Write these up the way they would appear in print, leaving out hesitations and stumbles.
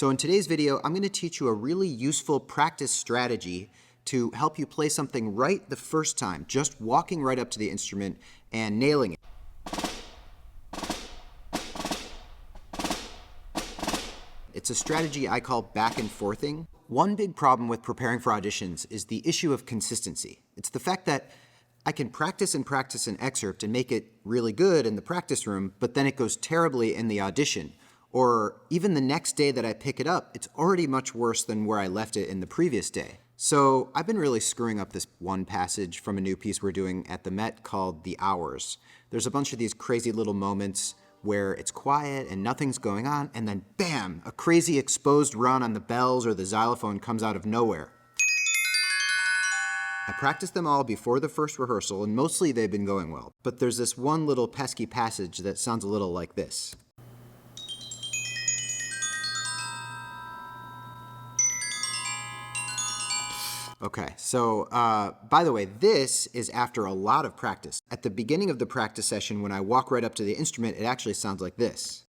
So in today's video, I'm going to teach you a really useful practice strategy to help you play something right the first time, just walking right up to the instrument and nailing it. It's a strategy I call back and forthing. One big problem with preparing for auditions is the issue of consistency. It's the fact that I can practice and practice an excerpt and make it really good in the practice room, but then it goes terribly in the audition. Or even the next day that I pick it up, it's already much worse than where I left it in the previous day. So I've been really screwing up this one passage from a new piece we're doing at the Met called The Hours. There's a bunch of these crazy little moments where it's quiet and nothing's going on, and then bam, a crazy exposed run on the bells or the xylophone comes out of nowhere. I practiced them all before the first rehearsal, and mostly they've been going well. But there's this one little pesky passage that sounds a little like this. Okay, so by the way, this is after a lot of practice. At the beginning of the practice session, when I walk right up to the instrument, it actually sounds like this.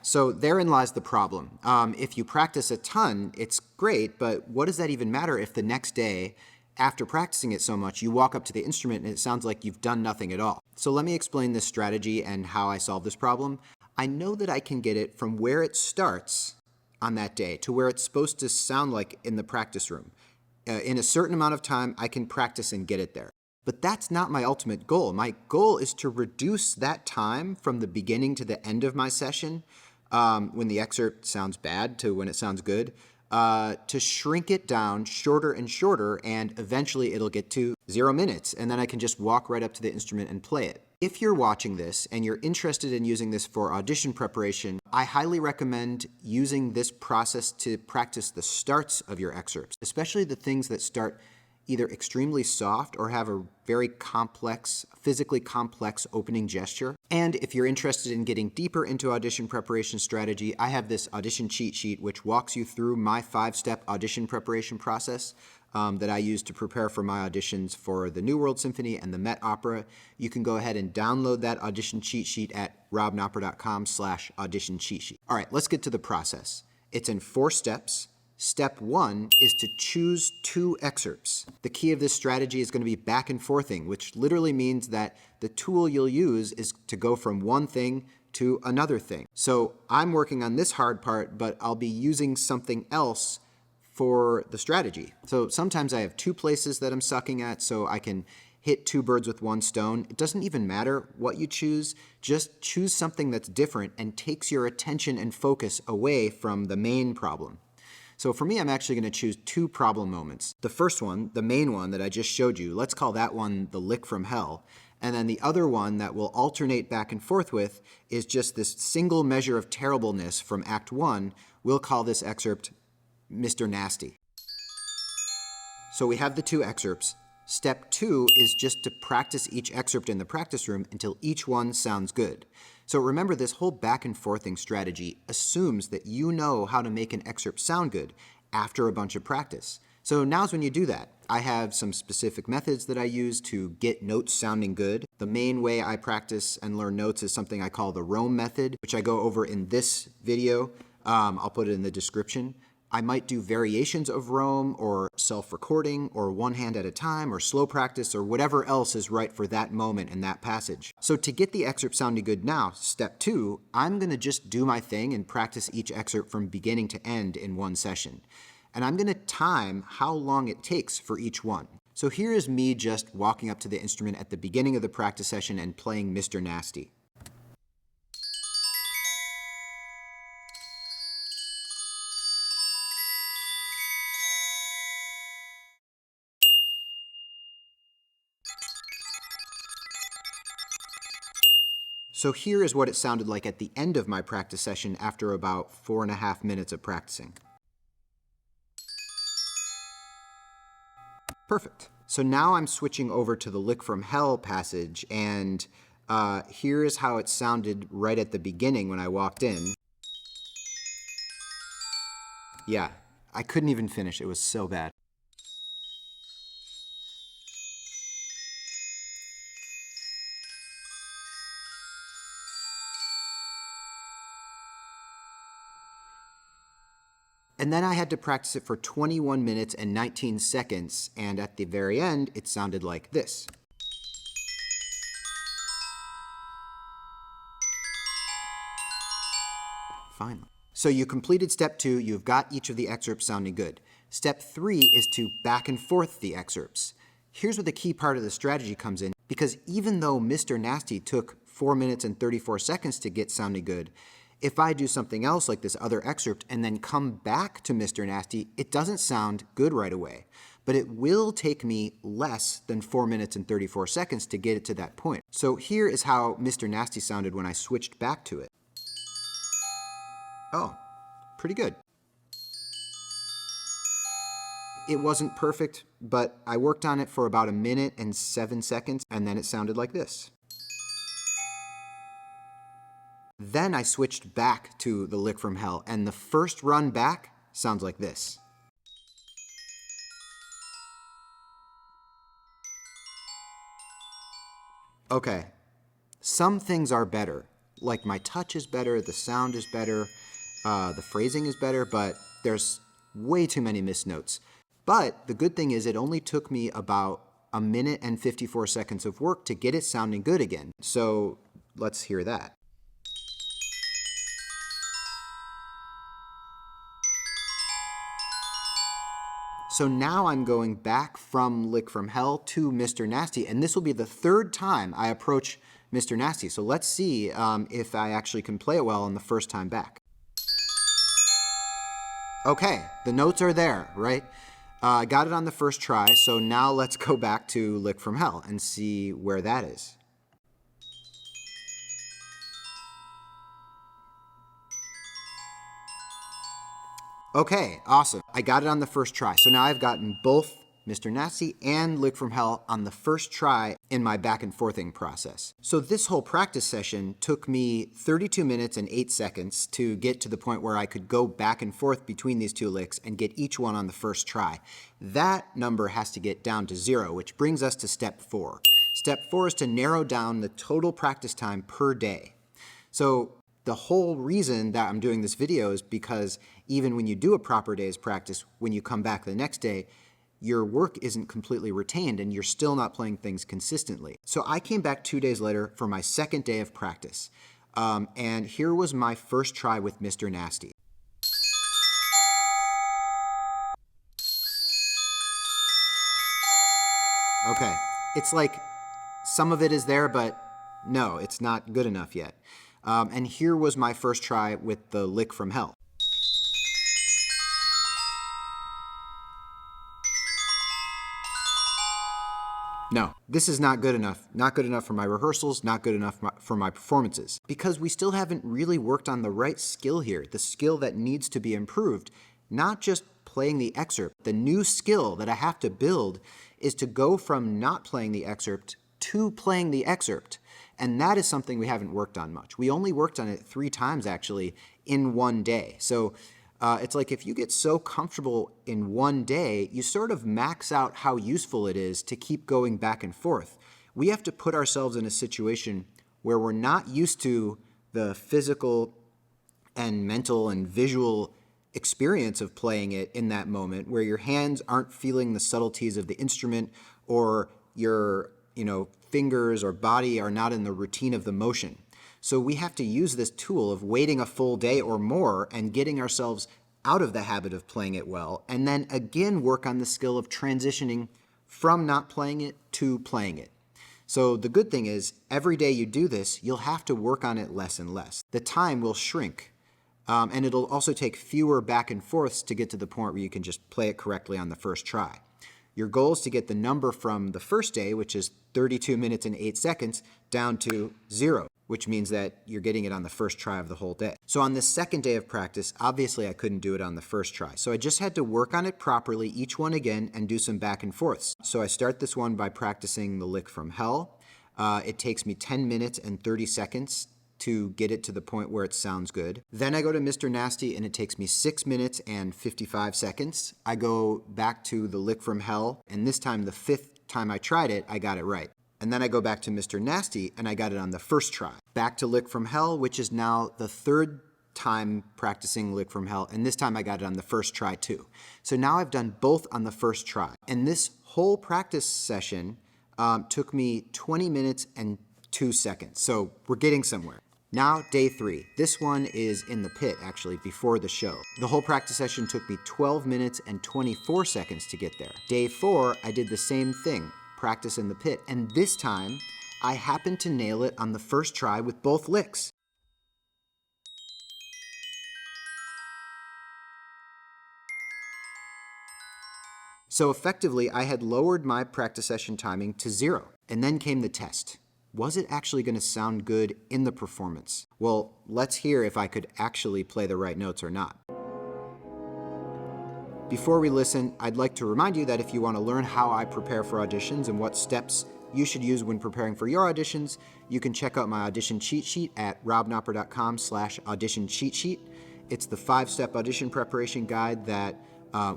So therein lies the problem. If you practice a ton, it's great, but what does that even matter if the next day, after practicing it so much, you walk up to the instrument and it sounds like you've done nothing at all? So let me explain this strategy and how I solve this problem. I know that I can get it from where it starts on that day to where it's supposed to sound like in the practice room. In a certain amount of time, I can practice and get it there. But that's not my ultimate goal. My goal is to reduce that time from the beginning to the end of my session, when the excerpt sounds bad to when it sounds good, to shrink it down shorter and shorter, and eventually it'll get to 0 minutes, and then I can just walk right up to the instrument and play it. If you're watching this and you're interested in using this for audition preparation, I highly recommend using this process to practice the starts of your excerpts, especially the things that start either extremely soft or have a very complex, physically complex opening gesture. And if you're interested in getting deeper into audition preparation strategy, I have this audition cheat sheet which walks you through my 5-step audition preparation process that I use to prepare for my auditions for the New World Symphony and the Met Opera. You can go ahead and download that audition cheat sheet at robknopper.com/audition cheat sheet. All right, let's get to the process. It's in 4 steps. Step 1 is to choose 2 excerpts. The key of this strategy is going to be back and forthing, which literally means that the tool you'll use is to go from one thing to another thing. So I'm working on this hard part, but I'll be using something else for the strategy. So sometimes I have 2 places that I'm sucking at, so I can hit 2 birds with 1 stone. It doesn't even matter what you choose, just choose something that's different and takes your attention and focus away from the main problem. So for me, I'm actually going to choose 2 problem moments. The first one, the main one that I just showed you, let's call that one the lick from hell. And then the other one that we'll alternate back and forth with is just this single measure of terribleness from Act 1. We'll call this excerpt Mr. Nasty. So we have the 2 excerpts. Step 2 is just to practice each excerpt in the practice room until each one sounds good. So remember, this whole back and forthing strategy assumes that you know how to make an excerpt sound good after a bunch of practice. So now's when you do that. I have some specific methods that I use to get notes sounding good. The main way I practice and learn notes is something I call the Rome method, which I go over in this video. I'll put it in the description. I might do variations of Rome or self-recording or one hand at a time or slow practice or whatever else is right for that moment in that passage. So to get the excerpt sounding good now, step 2, I'm going to just do my thing and practice each excerpt from beginning to end in one session. And I'm going to time how long it takes for each one. So here is me just walking up to the instrument at the beginning of the practice session and playing Mr. Nasty. So here is what it sounded like at the end of my practice session after about 4.5 minutes of practicing. Perfect. So now I'm switching over to the Lick from Hell passage, and here is how it sounded right at the beginning when I walked in. Yeah, I couldn't even finish. It was so bad. And then I had to practice it for 21 minutes and 19 seconds, and at the very end, it sounded like this. Finally. So you completed step 2, you've got each of the excerpts sounding good. Step 3 is to back and forth the excerpts. Here's where the key part of the strategy comes in, because even though Mr. Nasty took 4 minutes and 34 seconds to get sounding good, if I do something else like this other excerpt and then come back to Mr. Nasty, it doesn't sound good right away. But it will take me less than 4 minutes and 34 seconds to get it to that point. So here is how Mr. Nasty sounded when I switched back to it. Oh, pretty good. It wasn't perfect, but I worked on it for about 1 minute and 7 seconds, and then it sounded like this. Then I switched back to the lick from hell, and the first run back sounds like this. Okay, some things are better. Like my touch is better, the sound is better, the phrasing is better, but there's way too many missed notes. But the good thing is it only took me about 1 minute and 54 seconds of work to get it sounding good again. So let's hear that. So now I'm going back from Lick from Hell to Mr. Nasty, and this will be the 3rd time I approach Mr. Nasty. So let's see if I actually can play it well on the first time back. Okay, the notes are there, right? I got it on the first try, so now let's go back to Lick from Hell and see where that is. Okay, awesome. I got it on the first try. So now I've gotten both Mr. Nasty and Lick from Hell on the first try in my back and forthing process. So this whole practice session took me 32 minutes and 8 seconds to get to the point where I could go back and forth between these 2 licks and get each one on the first try. That number has to get down to 0, which brings us to step 4. Step 4 is to narrow down the total practice time per day. So the whole reason that I'm doing this video is because even when you do a proper day's practice, when you come back the next day, your work isn't completely retained and you're still not playing things consistently. So I came back 2 days later for my second day of practice. And here was my first try with Mr. Nasty. Okay, it's like some of it is there, but no, it's not good enough yet. And here was my first try with the Lick from Hell. No, this is not good enough. Not good enough for my rehearsals, not good enough for my performances. Because we still haven't really worked on the right skill here, the skill that needs to be improved, not just playing the excerpt. The new skill that I have to build is to go from not playing the excerpt to playing the excerpt. And that is something we haven't worked on much. We only worked on it 3 times actually in 1 day. So it's like if you get so comfortable in 1 day, you sort of max out how useful it is to keep going back and forth. We have to put ourselves in a situation where we're not used to the physical and mental and visual experience of playing it in that moment, where your hands aren't feeling the subtleties of the instrument, or your fingers or body are not in the routine of the motion. So we have to use this tool of waiting a full day or more and getting ourselves out of the habit of playing it well, and then again work on the skill of transitioning from not playing it to playing it. So the good thing is, every day you do this, you'll have to work on it less and less. The time will shrink, and it'll also take fewer back and forths to get to the point where you can just play it correctly on the first try. Your goal is to get the number from the first day, which is 32 minutes and 8 seconds, down to 0, which means that you're getting it on the first try of the whole day. So on the second day of practice, obviously I couldn't do it on the first try. So I just had to work on it properly, each one again, and do some back and forths. So I start this one by practicing the Lick from Hell. It takes me 10 minutes and 30 seconds to get it to the point where it sounds good. Then I go to Mr. Nasty and it takes me 6 minutes and 55 seconds. I go back to the Lick from Hell, and this time, the 5th time I tried it, I got it right. And then I go back to Mr. Nasty and I got it on the first try. Back to Lick from Hell, which is now the 3rd time practicing Lick from Hell, and this time I got it on the first try too. So now I've done both on the first try. And this whole practice session took me 20 minutes and 2 seconds. So we're getting somewhere. Now, day 3. This one is in the pit, actually, before the show. The whole practice session took me 12 minutes and 24 seconds to get there. Day 4, I did the same thing, practice in the pit, and this time, I happened to nail it on the first try with both licks. So effectively, I had lowered my practice session timing to 0. And then came the test. Was it actually going to sound good in the performance? Well, let's hear if I could actually play the right notes or not. Before we listen, I'd like to remind you that if you want to learn how I prepare for auditions and what steps you should use when preparing for your auditions, you can check out my audition cheat sheet at robnopper.com/audition cheat sheet. It's the 5-step audition preparation guide that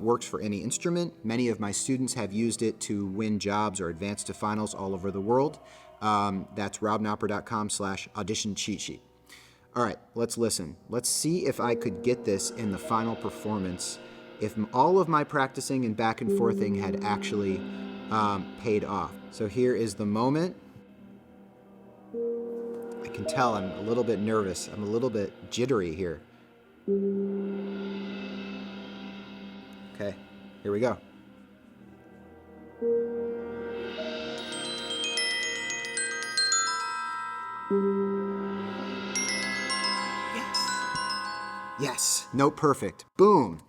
works for any instrument. Many of my students have used it to win jobs or advance to finals all over the world. That's robnopper.com/audition cheat sheet. All right, let's listen. Let's see if I could get this in the final performance, if all of my practicing and back and forthing had actually paid off. So here is the moment. I can tell I'm a little bit nervous. I'm a little bit jittery here. Okay, here we go. Yes, note perfect. Boom,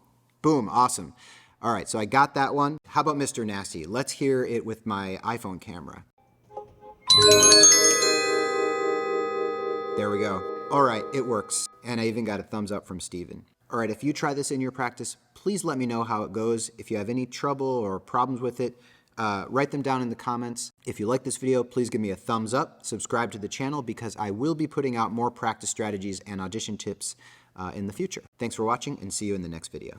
boom, awesome. All right, so I got that one. How about Mr. Nasty? Let's hear it with my iPhone camera. There we go. All right, it works. And I even got a thumbs up from Steven. All right, if you try this in your practice, please let me know how it goes. If you have any trouble or problems with it, write them down in the comments. If you like this video, please give me a thumbs up, subscribe to the channel because I will be putting out more practice strategies and audition tips in the future. Thanks for watching and see you in the next video.